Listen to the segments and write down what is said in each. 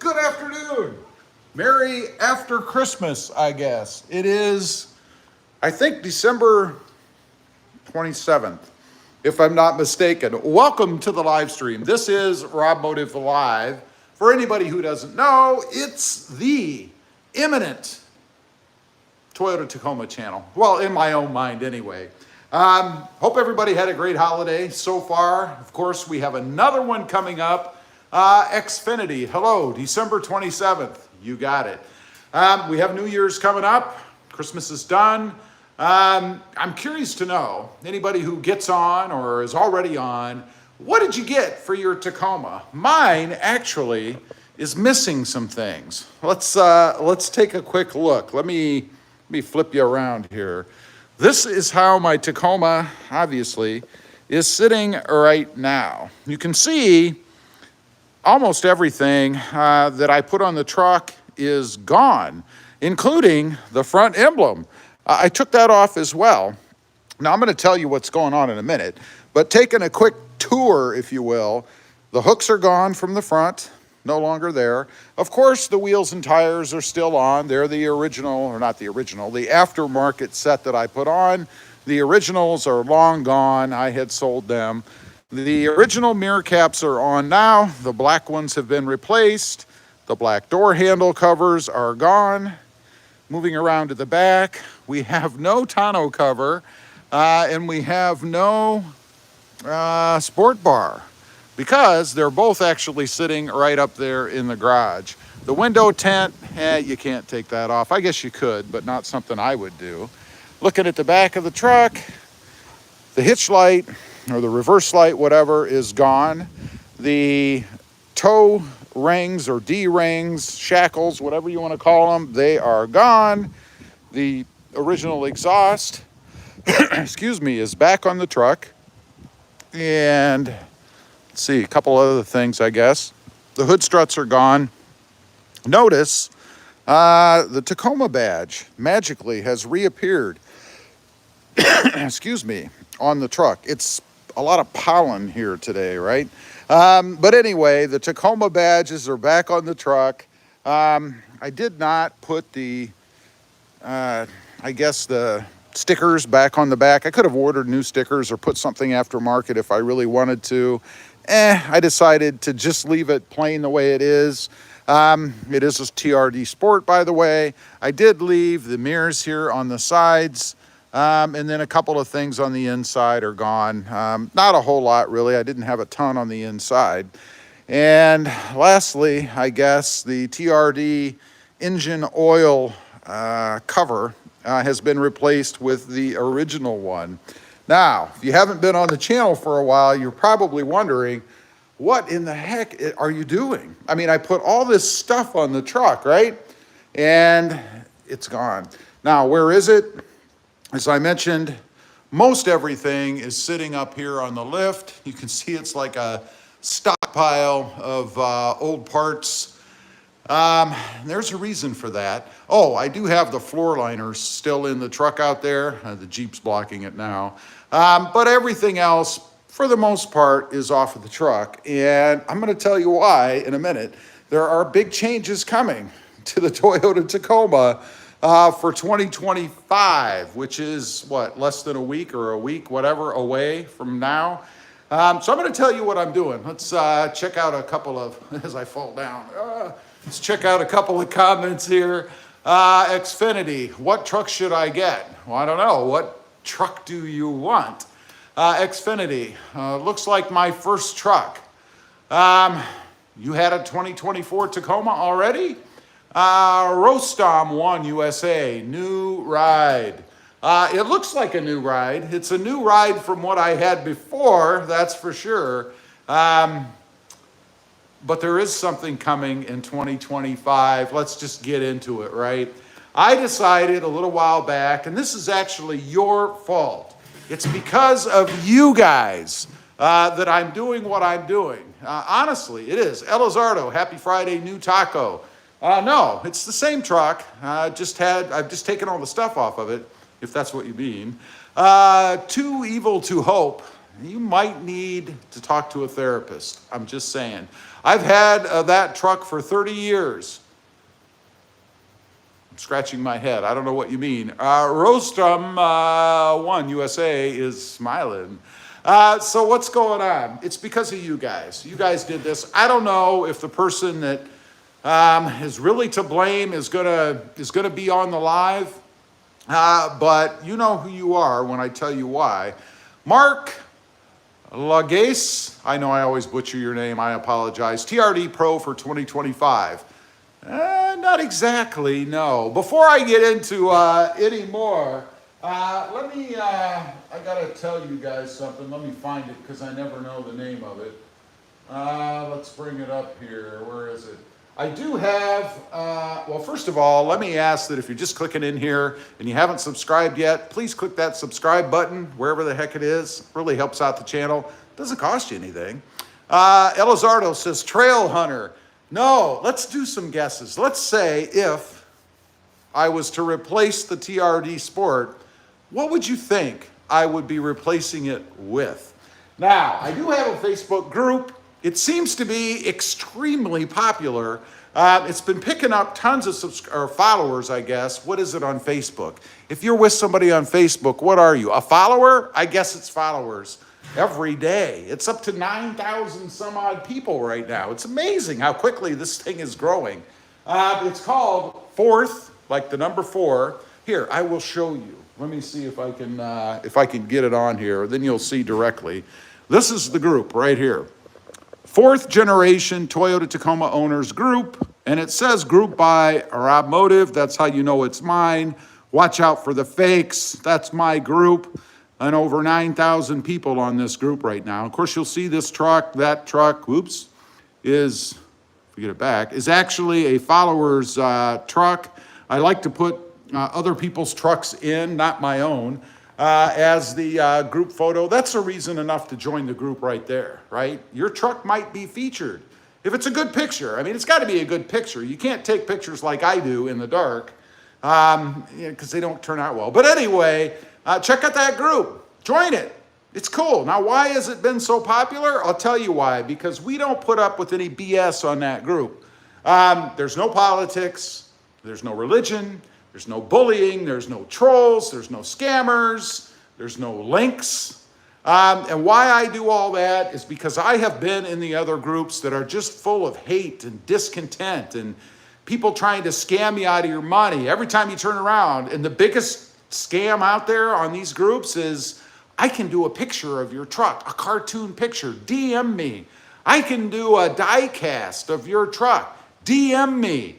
Good afternoon. Merry after Christmas, I guess. It is, I think, December 27th, if I'm not mistaken. Welcome to the live stream. This is RobMotive Live. For anybody who doesn't know, it's the imminent Toyota Tacoma channel. Well, in my own mind anyway. Hope everybody had a great holiday so far. Of course, we have another one coming up. Xfinity, hello, December 27th. You got it. We have New Year's coming up. Christmas is done. I'm curious to know, anybody who gets on or is already on, what did you get for your Tacoma? Mine actually is missing some things. Let's take a quick look. Let me flip you around here. This is how my Tacoma, obviously, is sitting right now. You can see almost everything that I put on the truck is gone, including the front emblem. I took that off as well. Now, I'm going to tell you what's going on in a minute, but taking a quick tour, if you will, the hooks are gone from the front. No longer there. Of course, the wheels and tires are still on. They're the original, or not the original, the aftermarket set that I put on. The originals are long gone. I had sold them. The original mirror caps are on now. The black ones have been replaced. The black door handle covers are gone. Moving around to the back, we have no tonneau cover, and we have no sport bar, because they're both actually sitting right up there in the garage. The window tent, you can't take that off. I guess you could, but not something I would do. Looking at the back of the truck, the hitch light, or the reverse light, whatever, is gone. The toe rings or D-rings, shackles, whatever you want to call them, they are gone. The original exhaust, excuse me, is back on the truck. And let's see, a couple other things, I guess. The hood struts are gone. Notice the Tacoma badge magically has reappeared, excuse me, on the truck. It's a lot of pollen here today, right? But anyway, the Tacoma badges are back on the truck. I did not put the, I guess the stickers back on the back. I could have ordered new stickers or put something aftermarket if I really wanted to. I decided to just leave it plain the way it is. It is a TRD Sport, by the way. I did leave the mirrors here on the sides, and then a couple of things on the inside are gone. Not a whole lot, really. I didn't have a ton on the inside. And lastly, I guess the TRD engine oil cover has been replaced with the original one. Now, if you haven't been on the channel for a while, you're probably wondering, what in the heck are you doing? I mean, I put all this stuff on the truck, right? And it's gone. Now, where is it? As I mentioned, most everything is sitting up here on the lift. You can see it's like a stockpile of old parts. There's a reason for that. Oh, I do have the floor liners still in the truck out there. The Jeep's blocking it now. But everything else, for the most part, is off of the truck. And I'm going to tell you why in a minute. There are big changes coming to the Toyota Tacoma for 2025, which is, what, less than a week or a week, whatever, away from now. So I'm going to tell you what I'm doing. Let's check out a couple of, as I fall down, let's check out a couple of comments here. Xfinity, what truck should I get? Well, I don't know. What truck do you want? Xfinity, looks like my first truck. You had a 2024 Tacoma already? Rostom 1 USA, new ride. It looks like a new ride. It's a new ride from what I had before, that's for sure. But there is something coming in 2025. Let's just get into it, right? I decided a little while back, and this is actually your fault. It's because of you guys that I'm doing what I'm doing. Honestly, it is. Elizardo, happy Friday, new taco. No, it's the same truck. I've just taken all the stuff off of it, if that's what you mean. Too evil to hope you might need to talk to a therapist. I'm just saying. I've had that truck for 30 years. I'm scratching my head. I don't know what you mean. Rostrum 1 USA is smiling. So what's going on? It's because of you guys. You guys did this. I don't know if the person that is really to blame is gonna be on the live, but you know who you are when I tell you why. Mark Lagace, I know I always butcher your name, I apologize. TRD Pro for 2025. Not exactly, no. Before I get into any more, I gotta tell you guys something. Let me find it because I never know the name of it. Let's bring it up here. Where is it? I do have, well, first of all, let me ask that if you're just clicking in here and you haven't subscribed yet, please click that subscribe button, wherever the heck it is. It really helps out the channel. Doesn't cost you anything. Elizardo says, Trail Hunter. No, let's do some guesses. Let's say if I was to replace the TRD Sport, what would you think I would be replacing it with? Now, I do have a Facebook group. It seems to be extremely popular. It's been picking up tons of followers, I guess. What is it on Facebook? If you're with somebody on Facebook, what are you? A follower? I guess it's followers every day. It's up to 9,000 some odd people right now. It's amazing how quickly this thing is growing. It's called Fourth, like the number 4. Here, I will show you. Let me see if I can get it on here. Then you'll see directly. This is the group right here. 4th generation Toyota Tacoma owners group, and it says group by RobMotive. That's how you know it's mine. Watch out for the fakes. That's my group. And over 9,000 people on this group right now. Of course, you'll see this truck, that truck, whoops, is, if we get it back, is actually a follower's truck. I like to put other people's trucks in, not my own, as the group photo. That's a reason enough to join the group right there, right? Your truck might be featured. If it's a good picture, I mean, it's got to be a good picture. You can't take pictures like I do in the dark because they don't turn out well. But anyway, check out that group. Join it. It's cool. Now, why has it been so popular? I'll tell you why. Because we don't put up with any BS on that group. There's no politics. There's no religion. There's no bullying, there's no trolls, there's no scammers, there's no links. And why I do all that is because I have been in the other groups that are just full of hate and discontent and people trying to scam you out of your money every time you turn around. And the biggest scam out there on these groups is, I can do a picture of your truck, a cartoon picture, DM me. I can do a die cast of your truck, DM me.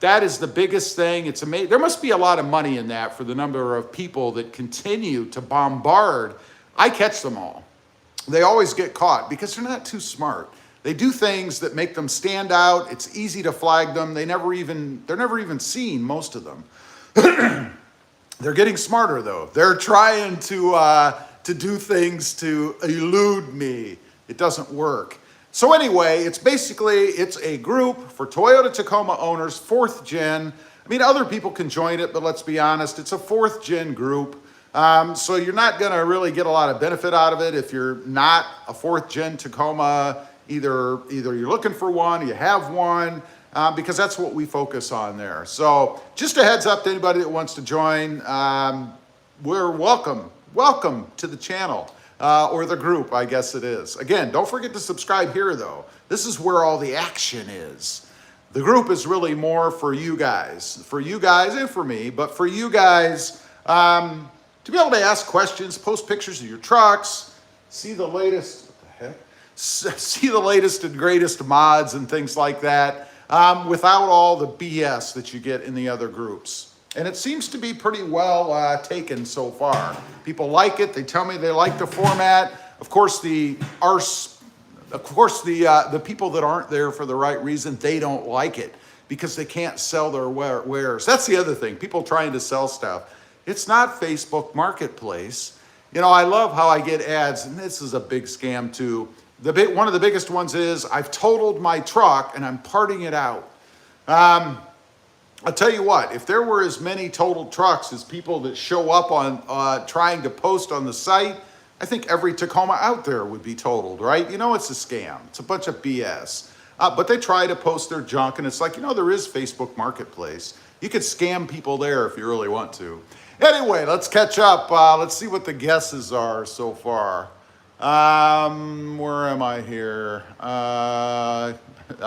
That is the biggest thing. It's amazing. There must be a lot of money in that for the number of people that continue to bombard. I catch them all. They always get caught because they're not too smart. They do things that make them stand out. It's easy to flag them. They're never even seen, most of them. They're getting smarter though. They're trying to do things to elude me. It doesn't work. So anyway, it's a group for Toyota Tacoma owners, 4th gen. I mean, other people can join it, but let's be honest, it's a 4th gen group. So you're not gonna really get a lot of benefit out of it if you're not a 4th gen Tacoma. Either you're looking for one, you have one, because that's what we focus on there. So just a heads up to anybody that wants to join, we're welcome to the channel. Or the group, I guess it is. Again, don't forget to subscribe here, though. This is where all the action is. The group is really more for you guys and for me, but for you guys to be able to ask questions, post pictures of your trucks, see the latest, see the latest and greatest mods and things like that, without all the BS that you get in the other groups. And it seems to be pretty well taken so far. People like it. They tell me they like the format. Of course, the people that aren't there for the right reason, they don't like it because they can't sell their wares. That's the other thing. People trying to sell stuff. It's not Facebook Marketplace. You know, I love how I get ads, and this is a big scam too. One of the biggest ones is, I've totaled my truck and I'm parting it out. I'll tell you what, if there were as many totaled trucks as people that show up on trying to post on the site, I think every Tacoma out there would be totaled, right? You know, it's a scam. It's a bunch of BS. But they try to post their junk, and it's like, you know, there is Facebook Marketplace. You could scam people there if you really want to. Anyway, let's catch up. Let's see what the guesses are so far. Where am I here? I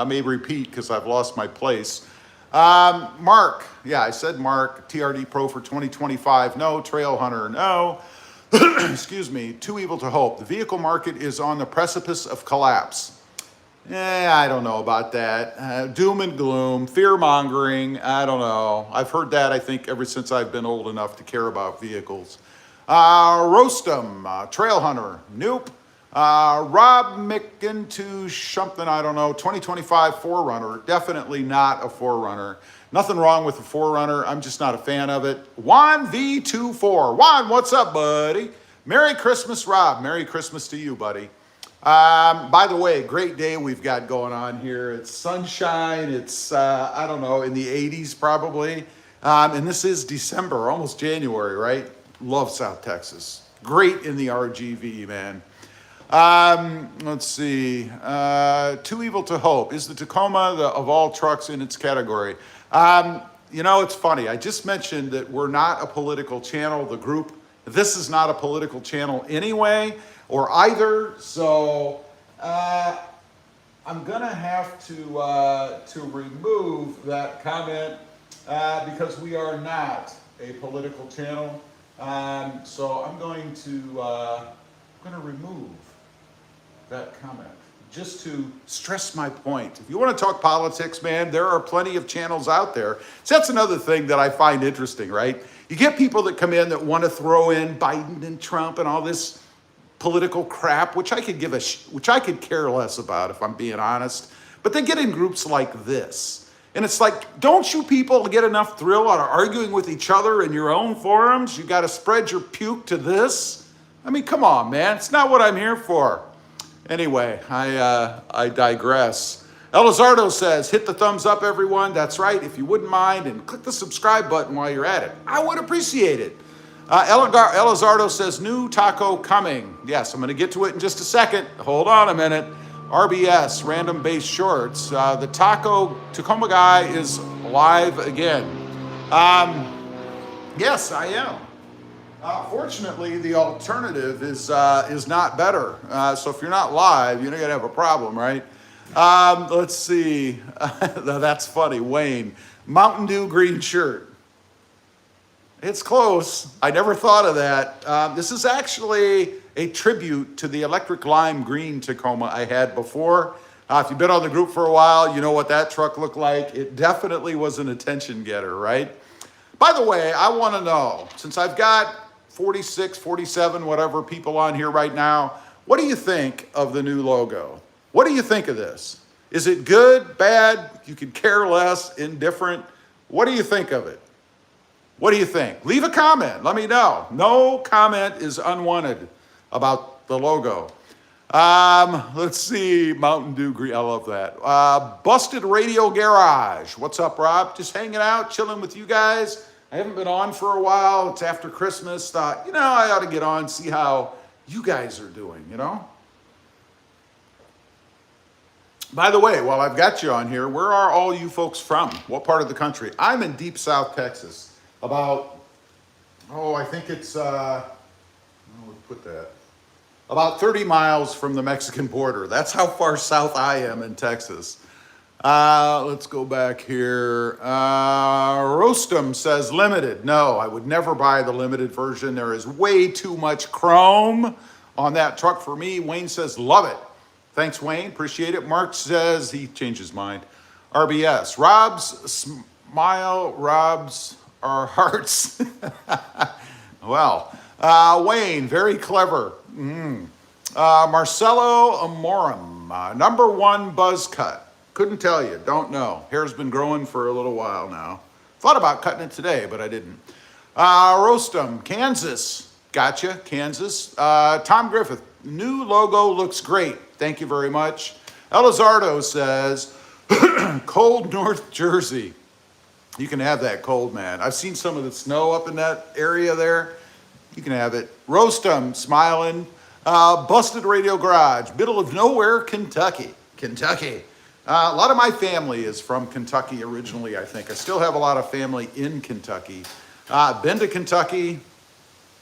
may repeat because I've lost my place. Mark, yeah, I said Mark, TRD Pro for 2025. No, Trail Hunter, no. Excuse me, too evil to hope. The vehicle market is on the precipice of collapse. I don't know about that. Doom and gloom, fear-mongering, I don't know. I've heard that, I think, ever since I've been old enough to care about vehicles. Roastum, Trail Hunter, nope. Rob McIntosh, something, I don't know. 2025 4Runner, definitely not a 4Runner. Nothing wrong with the 4Runner, I'm just not a fan of it. Juan V24, Juan, what's up, buddy? Merry Christmas, Rob. Merry Christmas to you, buddy. By the way, great day we've got going on here. It's sunshine. It's, I don't know, in the 80s probably. And this is December, almost January, right? Love South Texas. Great in the RGV, man. Let's see. Too evil to hope. Is the Tacoma of all trucks in its category? You know, it's funny. I just mentioned that we're not a political channel, the group. This is not a political channel anyway, or either. So I'm gonna have to remove that comment because we are not a political channel. So I'm going to remove that comment just to stress my point. If you want to talk politics, man, there are plenty of channels out there. So that's another thing that I find interesting, right? You get people that come in that want to throw in Biden and Trump and all this political crap, which I could which I could care less about if I'm being honest. But they get in groups like this. And it's like, don't you people get enough thrill out of arguing with each other in your own forums? You got to spread your puke to this? I mean, come on, man. It's not what I'm here for. Anyway, I digress. Elizardo says, hit the thumbs up, everyone. That's right. If you wouldn't mind, and click the subscribe button while you're at it. I would appreciate it. Elizardo says, new taco coming. Yes, I'm going to get to it in just a second. Hold on a minute. RBS, Random Base Shorts. The Tacoma guy is live again. Yes, I am. Fortunately, the alternative is not better. So if you're not live, you're going to have a problem, right? Let's see. That's funny. Wayne, Mountain Dew green shirt. It's close. I never thought of that. This is actually a tribute to the electric lime green Tacoma I had before. If you've been on the group for a while, you know what that truck looked like. It definitely was an attention getter, right? By the way, I want to know, since I've got 46, 47, whatever people on here right now, what do you think of the new logo? What do you think of this? Is it good, bad? You could care less, indifferent? What do you think of it? What do you think? Leave a comment. Let me know. No comment is unwanted about the logo. Let's see. Mountain Dew green. I love that. Busted Radio Garage. What's up, Rob? Just hanging out, chilling with you guys. I haven't been on for a while. It's after Christmas. Thought, you know, I ought to get on, see how you guys are doing, you know? By the way, while I've got you on here, where are all you folks from? What part of the country? I'm in deep South Texas. About, I think it's, where would we put that? About 30 miles from the Mexican border. That's how far south I am in Texas. Let's go back here. Roastum says limited. No, I would never buy the limited version. There is way too much chrome on that truck for me. Wayne says love it. Thanks, Wayne. Appreciate it. Mark says he changed his mind. RBS. Rob's smile. Rob's our hearts. Well, Wayne, very clever. Marcelo Amorum, #1 buzz cut. Couldn't tell you, don't know. Hair's been growing for a little while now. Thought about cutting it today, but I didn't. Roastum, Kansas. Gotcha, Kansas. Tom Griffith, new logo looks great. Thank you very much. Elizardo says, cold North Jersey. You can have that cold, man. I've seen some of the snow up in that area there. You can have it. Roastum, smiling. Busted Radio Garage, middle of nowhere, Kentucky. A lot of my family is from Kentucky originally, I think. I still have a lot of family in Kentucky. Been to Kentucky,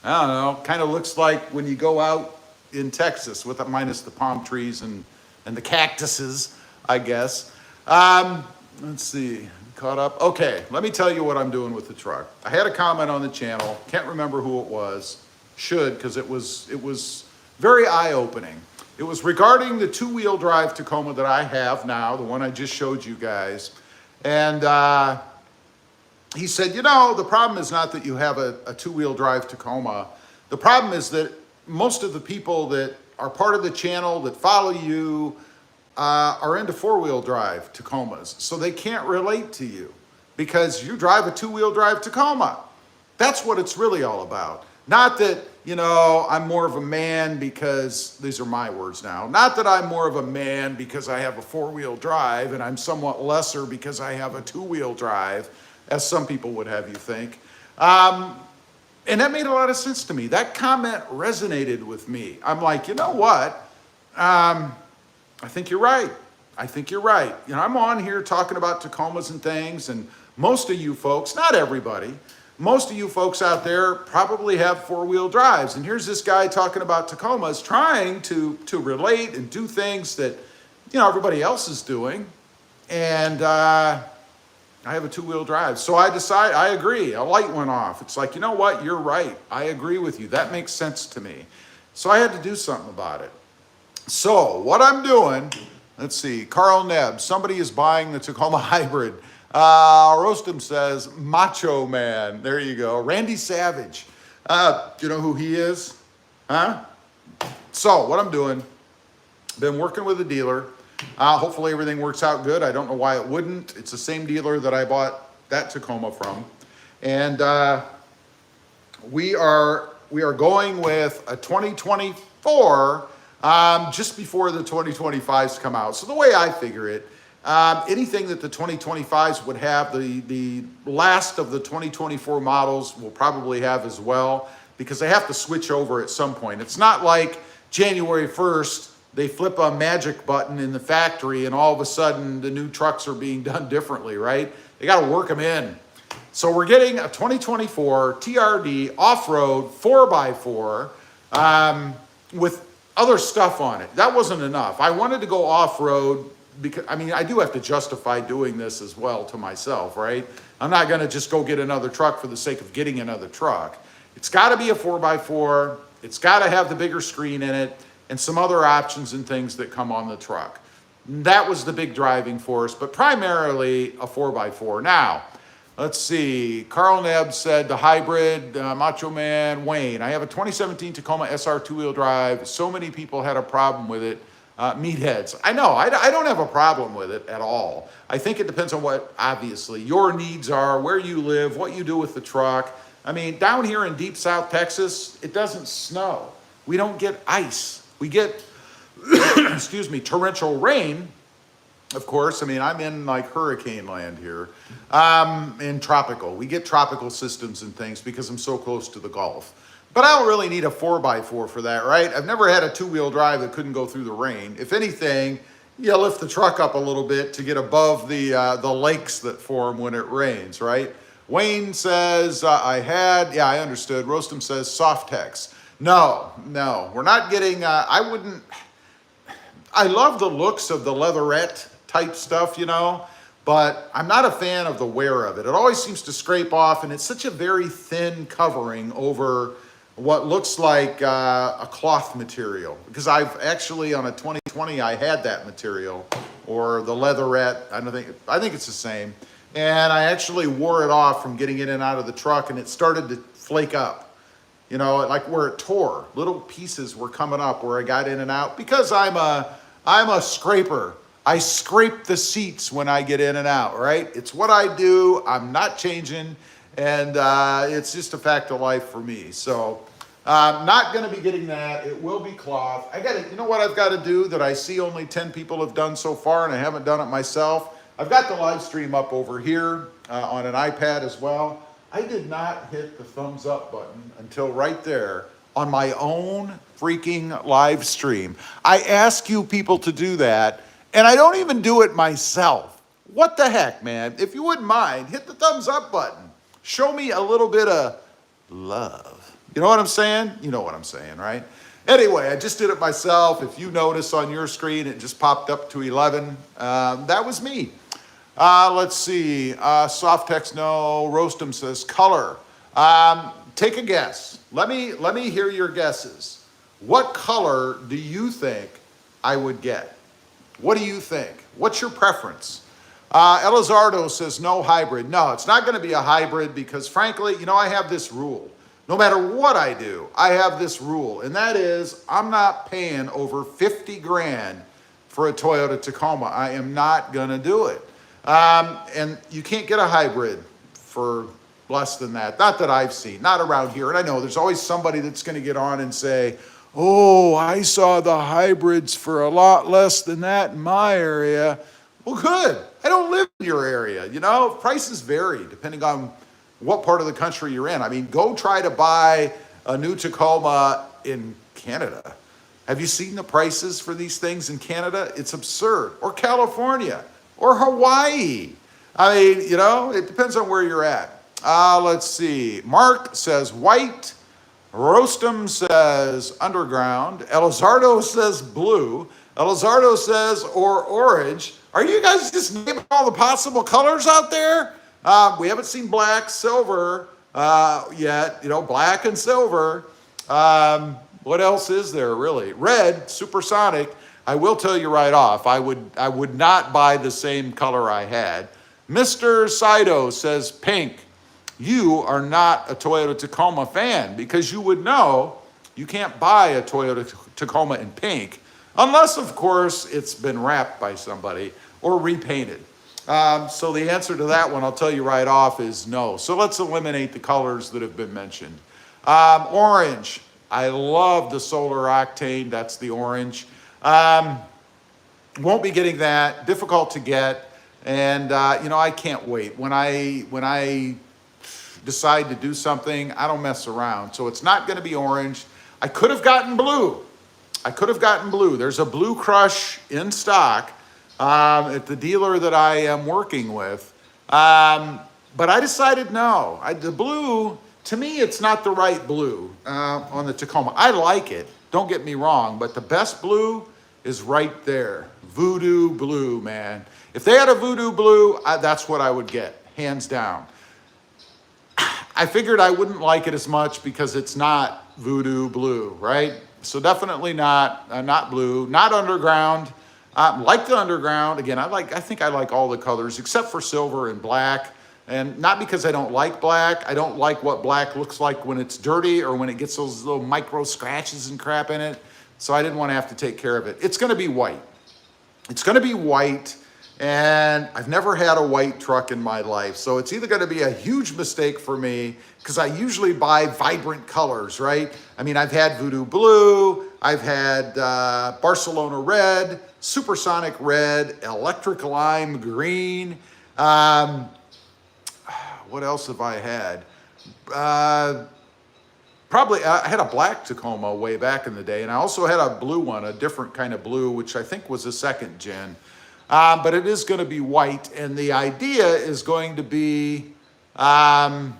I don't know, kind of looks like when you go out in Texas, with minus the palm trees and the cactuses, I guess. Let's see, caught up. Okay, let me tell you what I'm doing with the truck. I had a comment on the channel, can't remember who it was, should, because it was very eye-opening. It was regarding the two-wheel drive Tacoma that I have now, the one I just showed you guys. And he said, you know, the problem is not that you have a two-wheel drive Tacoma. The problem is that most of the people that are part of the channel that follow you are into four-wheel drive Tacomas. So they can't relate to you because you drive a two-wheel drive Tacoma. That's what it's really all about. Not that, you know, I'm more of a man because, these are my words now, not that I'm more of a man because I have a four-wheel drive and I'm somewhat lesser because I have a two-wheel drive, as some people would have you think. And that made a lot of sense to me. That comment resonated with me. I'm like, you know what? I think you're right. I think you're right. You know, I'm on here talking about Tacomas and things, and most of you folks, not everybody, most of you folks out there probably have four-wheel drives. And here's this guy talking about Tacomas, trying to relate and do things that, you know, everybody else is doing. And I have a two-wheel drive. So I decided, I agree. A light went off. It's like, you know what? You're right. I agree with you. That makes sense to me. So I had to do something about it. So what I'm doing, let's see, Carl Nebb, somebody is buying the Tacoma Hybrid. Rostam says, Macho Man. There you go. Randy Savage. You know who he is? Huh? So what I'm doing, been working with a dealer. Hopefully everything works out good. I don't know why it wouldn't. It's the same dealer that I bought that Tacoma from. And we are going with a 2024 just before the 2025s come out. So the way I figure it, anything that the 2025s would have, the last of the 2024 models will probably have as well, because they have to switch over at some point. It's not like January 1st, they flip a magic button in the factory and all of a sudden the new trucks are being done differently, right? They got to work them in. So we're getting a 2024 TRD off-road 4x4 with other stuff on it. That wasn't enough. I wanted to go off-road because, I mean, I do have to justify doing this as well to myself, right? I'm not going to just go get another truck for the sake of getting another truck. It's got to be a 4x4. It's got to have the bigger screen in it and some other options and things that come on the truck. That was the big driving force, but primarily a 4x4. Now, let's see. Carl Nebb said the hybrid, Macho Man, Wayne. I have a 2017 Tacoma SR two-wheel drive. So many people had a problem with it. Meatheads. I know, I don't have a problem with it at all. I think it depends on what, obviously, your needs are, where you live, what you do with the truck. I mean, down here in deep South Texas, it doesn't snow. We don't get ice. We get, excuse me, torrential rain, of course. I mean, I'm in like hurricane land here, in tropical. We get tropical systems and things because I'm so close to the Gulf. But I don't really need a 4x4 for that, right? I've never had a two-wheel drive that couldn't go through the rain. If anything, you lift the truck up a little bit to get above the lakes that form when it rains, right? Wayne says, yeah, I understood. Rostam says, Softex. No, we're not getting, I love the looks of the leatherette type stuff, you know, but I'm not a fan of the wear of it. It always seems to scrape off, and it's such a very thin covering over what looks like a cloth material, because I've actually on a 2020 I had that material, or the leatherette. I think it's the same, and I actually wore it off from getting in and out of the truck, and it started to flake up, you know, like where it tore. Little pieces were coming up where I got in and out, because I'm a scraper. I scrape the seats when I get in and out, right? It's what I do. I'm not changing. And it's just a fact of life for me. So not going to be getting that. It will be cloth. You know what I've got to do that I see only 10 people have done so far, and I haven't done it myself? I've got the live stream up over here on an iPad as well. I did not hit the thumbs up button until right there on my own freaking live stream. I ask you people to do that, and I don't even do it myself. What the heck, man? If you wouldn't mind, hit the thumbs up button. Show me a little bit of love. You know what I'm saying? You know what I'm saying, right? Anyway, I just did it myself. If you notice on your screen, it just popped up to 11. That was me. Let's see. Soft text, no. Roastum says color. Take a guess. Let me hear your guesses. What color do you think I would get? What do you think? What's your preference? Elizardo says no hybrid. No, it's not going to be a hybrid because frankly, you know, I have this rule. No matter what I do, I have this rule, and that is I'm not paying over 50 grand for a Toyota Tacoma. I am not going to do it. And you can't get a hybrid for less than that. Not that I've seen, not around here. And I know there's always somebody that's going to get on and say, oh, I saw the hybrids for a lot less than that in my area. Well, good. I don't live in your area. You know, prices vary depending on what part of the country you're in. I mean, go try to buy a new Tacoma in Canada. Have you seen the prices for these things in Canada? It's absurd. Or California, or Hawaii. I mean, you know, it depends on where you're at. Let's see. Mark says white. Roastum says underground. Elizardo says blue. Elizardo says or orange. Are you guys just naming all the possible colors out there? We haven't seen black, silver yet, you know, black and silver. What else is there really? Red, supersonic. I will tell you right off, I would not buy the same color I had. Mr. Saito says pink. You are not a Toyota Tacoma fan because you would know you can't buy a Toyota Tacoma in pink unless, of course, it's been wrapped by somebody or repainted. So the answer to that one, I'll tell you right off, is no. So let's eliminate the colors that have been mentioned. Orange. I love the solar octane. That's the orange. Won't be getting that. Difficult to get. And, you know, I can't wait. When I decide to do something, I don't mess around. So it's not going to be orange. I could have gotten blue. There's a Blue Crush in stock at the dealer that I am working with. But I decided no. The blue, to me, it's not the right blue on the Tacoma. I like it, don't get me wrong, but the best blue is right there. Voodoo blue, man. If they had a voodoo blue, that's what I would get, hands down. I figured I wouldn't like it as much because it's not voodoo blue, right? So definitely not blue, not underground. Like the underground, again, I think I like all the colors except for silver and black. And not because I don't like black. I don't like what black looks like when it's dirty or when it gets those little micro scratches and crap in it. So I didn't want to have to take care of it. It's going to be white. It's going to be white. And I've never had a white truck in my life. So it's either going to be a huge mistake for me because I usually buy vibrant colors, right? I mean, I've had voodoo blue. I've had Barcelona red, supersonic red, electric lime green. What else have I had? Probably, I had a black Tacoma way back in the day. And I also had a blue one, a different kind of blue, which I think was a second gen. But it is going to be white, and the idea is going to be to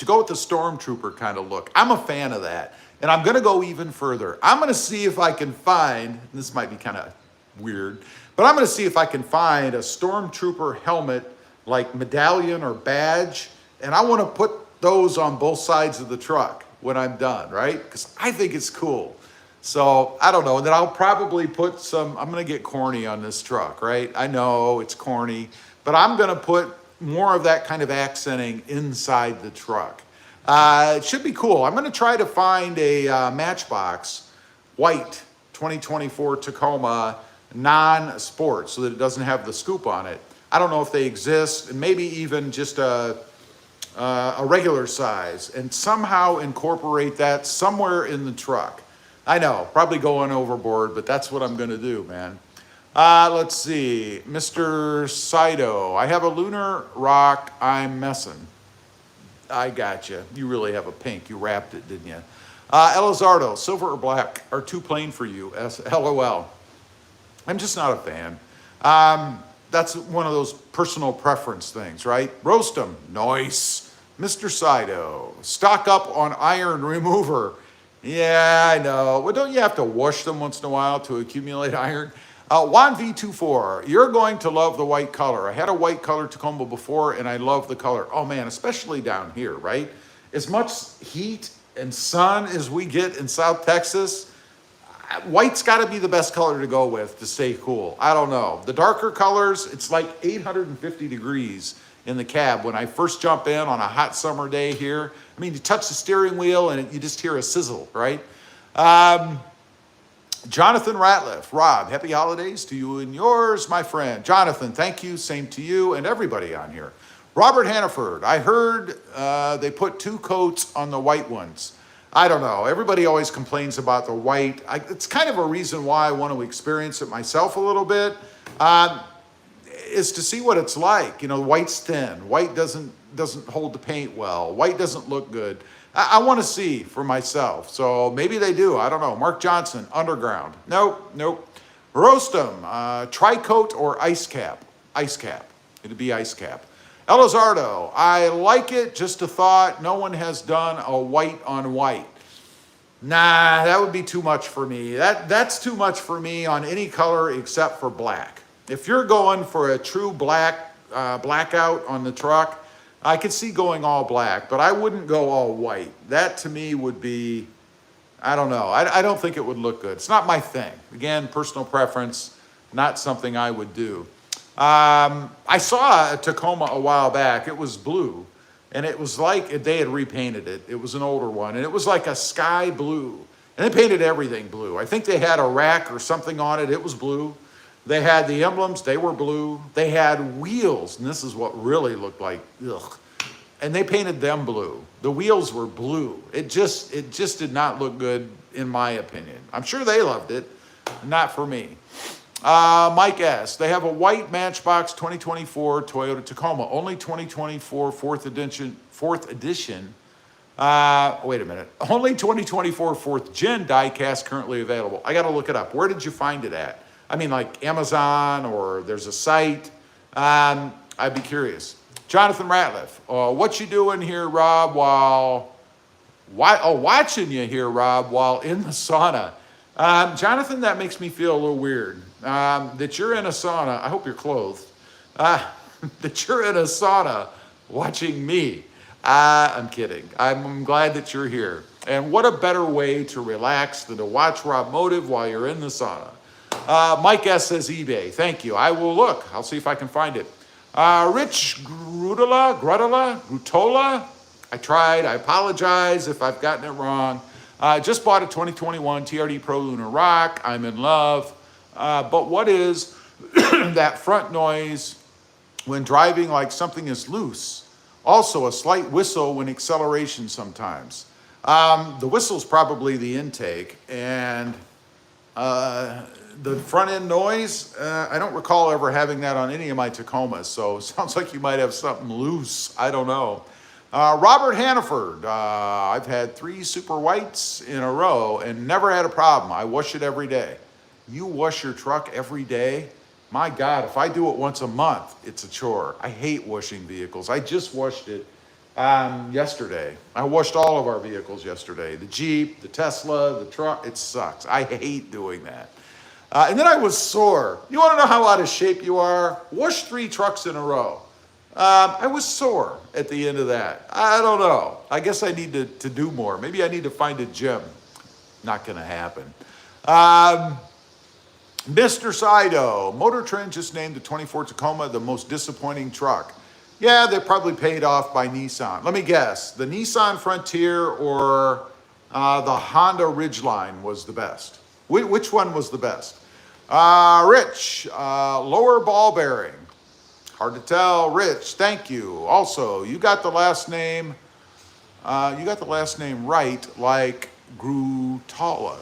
go with the Stormtrooper kind of look. I'm a fan of that, and I'm going to go even further. I'm going to see if I can find, this might be kind of weird, but I'm going to see if I can find a Stormtrooper helmet, like medallion or badge, and I want to put those on both sides of the truck when I'm done, right? Because I think it's cool. So I don't know. And then I'll probably put some, I'm going to get corny on this truck, right? I know it's corny, but I'm going to put more of that kind of accenting inside the truck. It should be cool. I'm going to try to find a Matchbox white 2024 Tacoma non-sport so that it doesn't have the scoop on it. I don't know if they exist, and maybe even just a regular size, and somehow incorporate that somewhere in the truck. I know, probably going overboard, but that's what I'm going to do, man. Let's see. Mr. Saito, I have a Lunar Rock, I'm messing. I got you. You really have a pink. You wrapped it, didn't you? Elizardo, silver or black are too plain for you, LOL. I'm just not a fan. That's one of those personal preference things, right? Roast them, nice. Mr. Sido, stock up on iron remover. Yeah, I know. Well, don't you have to wash them once in a while to accumulate iron? Juan V24, you're going to love the white color. I had a white color Tacoma before, and I love the color. Oh man, especially down here, right? As much heat and sun as we get in South Texas, white's got to be the best color to go with to stay cool. I don't know. The darker colors, it's like 850 degrees in the cab when I first jump in on a hot summer day here. I mean, you touch the steering wheel and you just hear a sizzle, right? Jonathan Ratliff, Rob, happy holidays to you and yours, my friend. Jonathan, thank you. Same to you and everybody on here. Robert Hannaford, I heard they put 2 coats on the white ones. I don't know. Everybody always complains about the white. It's kind of a reason why I want to experience it myself a little bit, is to see what it's like. You know, white's thin. White doesn't hold the paint well. White doesn't look good. I want to see for myself. So maybe they do. I don't know. Mark Johnson, underground. Nope. Roast them. Tri-coat or ice cap? Ice cap. It'd be ice cap. Elizardo, I like it, just a thought. No one has done a white on white. Nah, that would be too much for me. That's too much for me on any color except for black. If you're going for a true black, blackout on the truck, I could see going all black, but I wouldn't go all white. That to me would be, I don't know. I don't think it would look good. It's not my thing. Again, personal preference, not something I would do. I saw a Tacoma a while back. It was blue, and it was like they had repainted it. It was an older one, and it was like a sky blue. And they painted everything blue. I think they had a rack or something on it. It was blue. They had the emblems. They were blue. They had wheels, and this is what really looked like, ugh. And they painted them blue. The wheels were blue. It just did not look good, in my opinion. I'm sure they loved it, not for me. Mike S. They have a white Matchbox 2024 Toyota Tacoma, only 2024 fourth edition. Wait a minute. Only 2024 fourth gen diecast currently available. I got to look it up. Where did you find it at? I mean, like Amazon or there's a site. I'd be curious. Jonathan Ratliff, what you doing here, Rob? Watching you here, Rob, while in the sauna. Jonathan, that makes me feel a little weird. That you're in a sauna, I hope you're clothed, that you're in a sauna watching me. I'm kidding. I'm glad that you're here. And what a better way to relax than to watch RobMotive while you're in the sauna. Mike S. says eBay. Thank you. I will look. I'll see if I can find it. Rich Grutola. I tried. I apologize if I've gotten it wrong. Just bought a 2021 TRD Pro Lunar Rock. I'm in love. But what is that front noise when driving like something is loose? Also, a slight whistle when acceleration sometimes. The whistle's probably the intake. And the front end noise, I don't recall ever having that on any of my Tacomas. So it sounds like you might have something loose. I don't know. Robert Hannaford, I've had 3 super whites in a row and never had a problem. I wash it every day. You wash your truck every day? My God, if I do it once a month, it's a chore. I hate washing vehicles. I just washed it yesterday. I washed all of our vehicles yesterday. The Jeep, the Tesla, the truck, it sucks. I hate doing that. And then I was sore. You want to know how out of shape you are? Wash 3 trucks in a row. I was sore at the end of that. I don't know. I guess I need to do more. Maybe I need to find a gym. Not going to happen. Mr. Sido, Motor Trend just named the 24 Tacoma the most disappointing truck. Yeah, they're probably paid off by Nissan. Let me guess. The Nissan Frontier or the Honda Ridgeline was the best? Which one was the best? Rich, lower ball bearing. Hard to tell. Rich, thank you. Also, you got the last name. Right, like Grutala.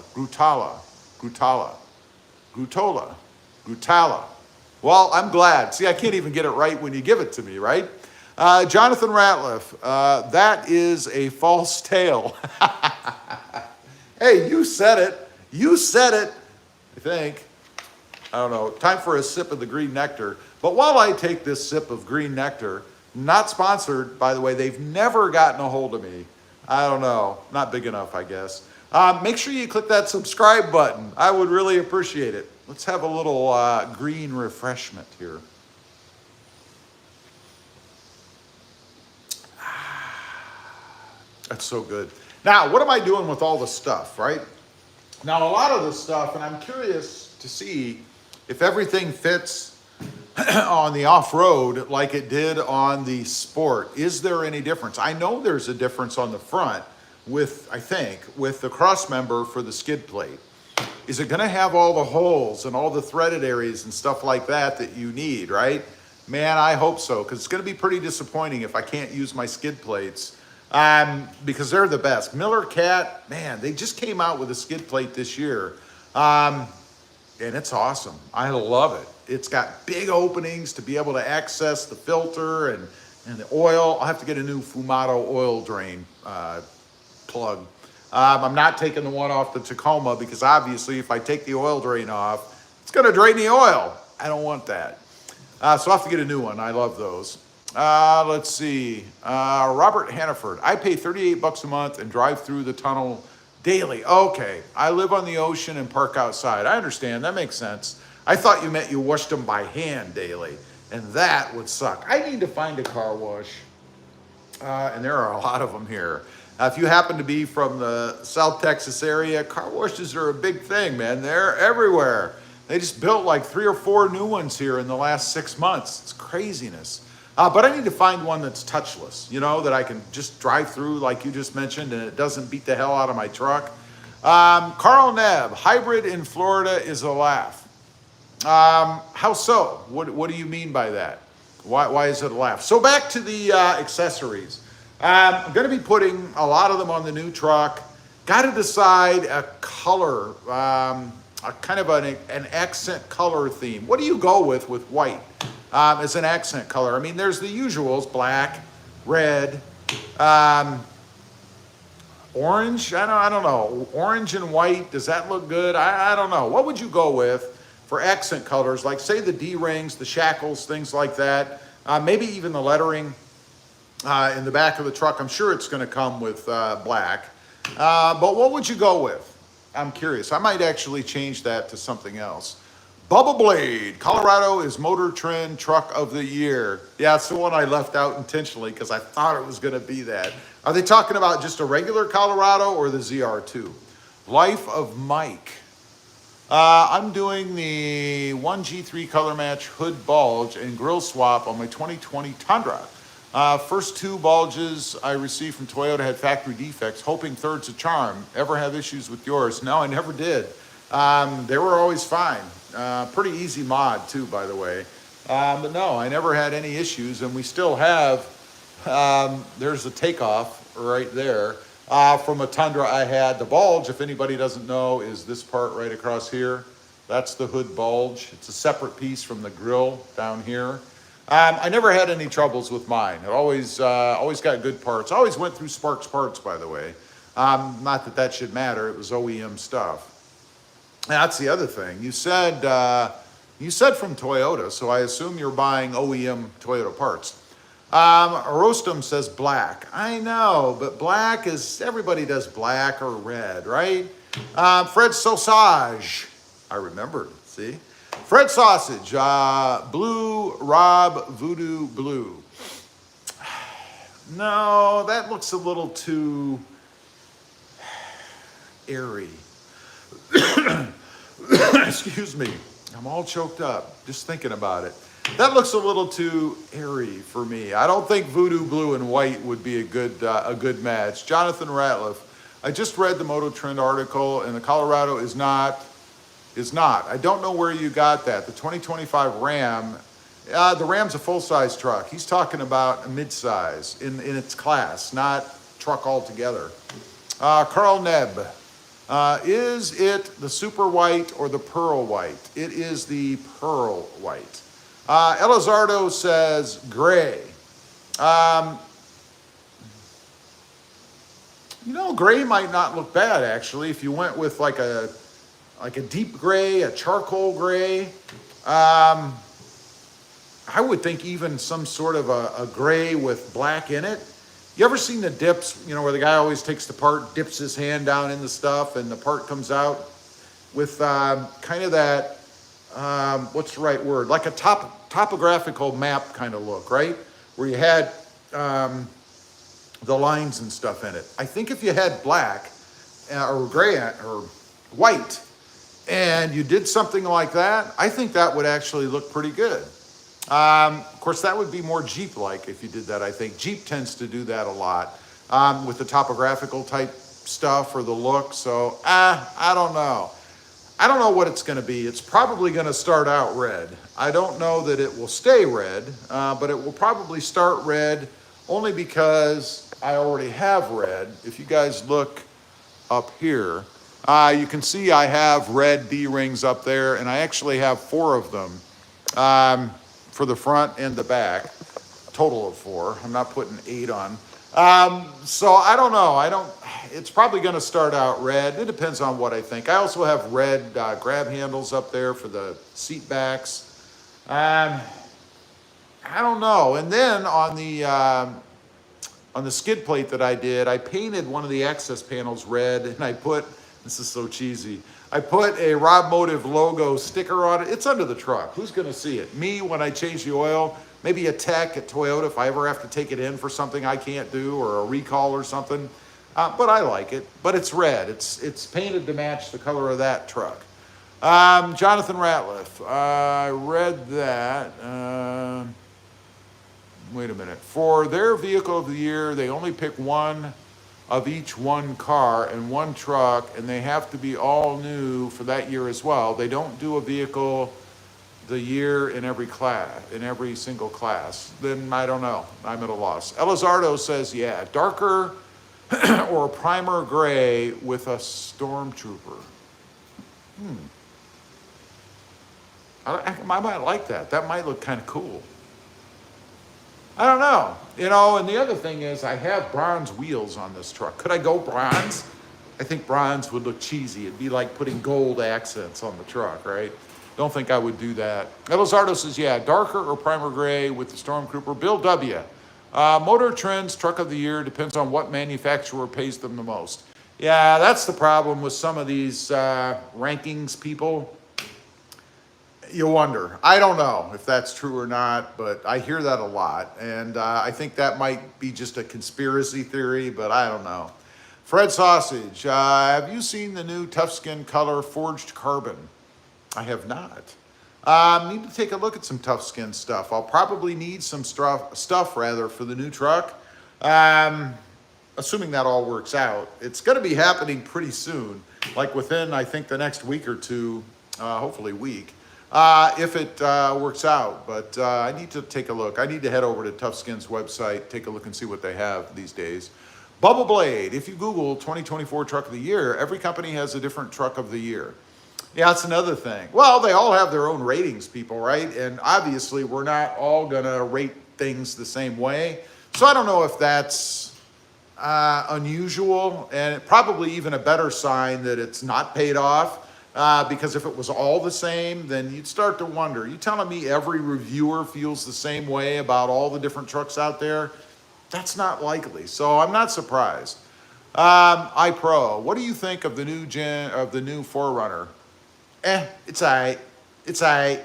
Well, I'm glad. See, I can't even get it right when you give it to me, right? Jonathan Ratliff, that is a false tale. Hey, you said it. You said it, I think. I don't know. Time for a sip of the green nectar. But while I take this sip of green nectar, not sponsored, by the way, they've never gotten a hold of me. I don't know. Not big enough, I guess. Make sure you click that subscribe button. I would really appreciate it. Let's have a little green refreshment here. That's so good. Now, what am I doing with all the stuff, right? Now, a lot of this stuff, and I'm curious to see if everything fits on the off-road like it did on the Sport. Is there any difference? I know there's a difference on the front with, I think, with the cross member for the skid plate. Is it gonna have all the holes and all the threaded areas and stuff like that that you need, right? Man, I hope so, because it's gonna be pretty disappointing if I can't use my skid plates. Because they're the best. Miller Cat, man, they just came out with a skid plate this year. And it's awesome. I love it. It's got big openings to be able to access the filter and the oil. I'll have to get a new Fumato oil drain plug. I'm not taking the one off the Tacoma because obviously if I take the oil drain off, it's gonna drain the oil. I don't want that. So I'll have to get a new one. I love those. Let's see. Robert Hannaford. I pay 38 bucks a month and drive through the tunnel daily. Okay. I live on the ocean and park outside. I understand. That makes sense. I thought you meant you washed them by hand daily, and that would suck. I need to find a car wash. And there are a lot of them here. If you happen to be from the South Texas area, car washes are a big thing, man. They're everywhere. They just built like 3 or 4 new ones here in the last 6 months. It's craziness. But I need to find one that's touchless, you know, that I can just drive through like you just mentioned and it doesn't beat the hell out of my truck. Carl Nebb, hybrid in Florida is a laugh. How so? What do you mean by that? Why is it a laugh? So back to the accessories. I'm going to be putting a lot of them on the new truck. Got to decide a color, a kind of an accent color theme. What do you go with white? As an accent color. I mean, there's the usuals, black, red, orange. I don't know. Orange and white, does that look good? I don't know. What would you go with for accent colors? Like say the D-rings, the shackles, things like that. Maybe even the lettering in the back of the truck. I'm sure it's going to come with black. But what would you go with? I'm curious. I might actually change that to something else. Bubba Blade, Colorado is Motor Trend Truck of the Year. Yeah, it's the one I left out intentionally because I thought it was going to be that. Are they talking about just a regular Colorado or the ZR2? Life of Mike. I'm doing the 1G3 color match hood bulge and grill swap on my 2020 Tundra. First 2 bulges I received from Toyota had factory defects, hoping third's a charm. Ever have issues with yours? No, I never did. They were always fine. Pretty easy mod too, by the way. But no, I never had any issues, and we still have, there's a takeoff right there from a Tundra I had. The bulge, if anybody doesn't know, is this part right across here. That's the hood bulge. It's a separate piece from the grill down here. I never had any troubles with mine. It always got good parts. I always went through Sparks parts, by the way. Not that that should matter. It was OEM stuff. That's the other thing. You said from Toyota, so I assume you're buying OEM Toyota parts. Rostam says black. I know, but black is, everybody does black or red, right? Fred Sausage. I remembered, see? Fred Sausage, blue, Rob, Voodoo Blue. No, that looks a little too airy. Excuse me, I'm all choked up just thinking about it. That looks a little too airy for me. I don't think Voodoo Blue and white would be a good match. Jonathan Ratliff, I just read the Moto Trend article, and the Colorado is not. I don't know where you got that. The 2025 Ram, the Ram's a full-size truck. He's talking about a mid-size in its class, not truck altogether. Carl Nebb. Is it the super white or the pearl white? It is the pearl white. Elizardo says gray. You know, gray might not look bad actually if you went with like a deep gray, a charcoal gray. I would think even some sort of a gray with black in it. You ever seen the dips, you know, where the guy always takes the part, dips his hand down in the stuff, and the part comes out with kind of that, what's the right word? Like a topographical map kind of look, right? Where you had the lines and stuff in it. I think if you had black or gray or white and you did something like that, I think that would actually look pretty good. Of course, that would be more Jeep-like if you did that, I think. Jeep tends to do that a lot with the topographical type stuff or the look. So, I don't know. I don't know what it's going to be. It's probably going to start out red. I don't know that it will stay red, but it will probably start red only because I already have red. If you guys look up here, you can see I have red D-rings up there, and I actually have 4 of them for the front and the back, total of 4. I'm not putting 8 on. So I don't know. It's probably going to start out red. It depends on what I think. I also have red grab handles up there for the seat backs. I don't know. And then on the skid plate that I did, I painted one of the access panels red, and I put, this is so cheesy, I put a RobMotive logo sticker on it. It's under the truck. Who's going to see it? Me when I change the oil. Maybe a tech at Toyota if I ever have to take it in for something I can't do or a recall or something. But I like it. But it's red. It's painted to match the color of that truck. Jonathan Ratliff. I read that. Wait a minute. For their vehicle of the year, they only pick one of each one car and one truck, and they have to be all new for that year as well. They don't do a vehicle the year in every class, in every single class. Then I don't know. I'm at a loss. Elizardo says, yeah, darker or a primer gray with a stormtrooper. I might like that. That might look kind of cool. I don't know. You know, and the other thing is I have bronze wheels on this truck. Could I go bronze? I think bronze would look cheesy. It'd be like putting gold accents on the truck, right? Don't think I would do that. Elizardo says, yeah, darker or primer gray with the Stormtrooper. Bill W. Motor Trends Truck of the Year depends on what manufacturer pays them the most. Yeah, that's the problem with some of these rankings people. You wonder. I don't know if that's true or not, but I hear that a lot. And I think that might be just a conspiracy theory, but I don't know. Fred Sausage, have you seen the new Toughskin Color Forged Carbon? I have not. Need to take a look at some Toughskin stuff. I'll probably need some stuff for the new truck. Assuming that all works out. It's going to be happening pretty soon, like within, I think, the next week or two, hopefully week. If it works out, but I need to take a look. I need to head over to Toughskin's website, take a look and see what they have these days. Bubble Blade, if you Google 2024 Truck of the Year, every company has a different Truck of the Year. Yeah, that's another thing. Well, they all have their own ratings, people, right? And obviously, we're not all going to rate things the same way. So I don't know if that's unusual, and probably even a better sign that it's not paid off. Because if it was all the same, then you'd start to wonder. You telling me every reviewer feels the same way about all the different trucks out there? That's not likely. So I'm not surprised. iPro, what do you think of the new new 4Runner? It's all right. It's all right.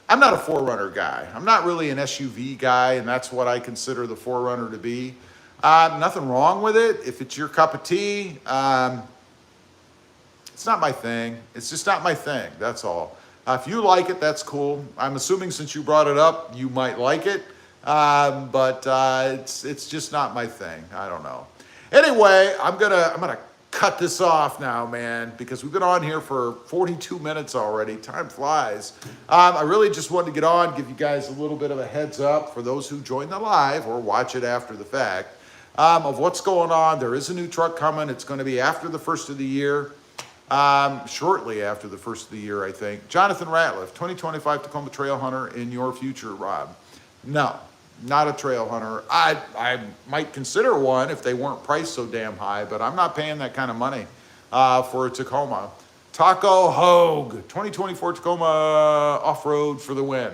I'm not a 4Runner guy. I'm not really an SUV guy, and that's what I consider the 4Runner to be. Nothing wrong with it. If it's your cup of tea, it's not my thing. It's just not my thing. That's all. If you like it, that's cool. I'm assuming since you brought it up, you might like it. But it's just not my thing. I don't know. Anyway, I'm gonna cut this off now, man, because we've been on here for 42 minutes already. Time flies. I really just wanted to get on, give you guys a little bit of a heads up for those who join the live or watch it after the fact of what's going on. There is a new truck coming. It's going to be after the first of the year. Shortly after the first of the year, I think. Jonathan Ratliff, 2025 Tacoma Trail Hunter in your future, Rob. No, not a trail hunter. I might consider one if they weren't priced so damn high, but I'm not paying that kind of money for a Tacoma. Taco Hogue, 2024 Tacoma off-road for the win.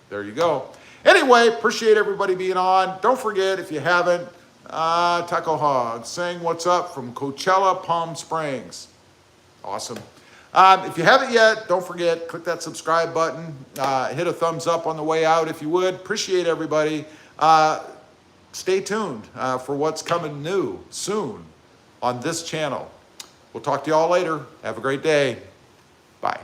There you go. Anyway, appreciate everybody being on. Don't forget, if you haven't, Taco Hog saying what's up from Coachella, Palm Springs. Awesome. If you haven't yet, don't forget, click that subscribe button. Hit a thumbs up on the way out if you would. Appreciate everybody. Stay tuned for what's coming new soon on this channel. We'll talk to you all later. Have a great day. Bye.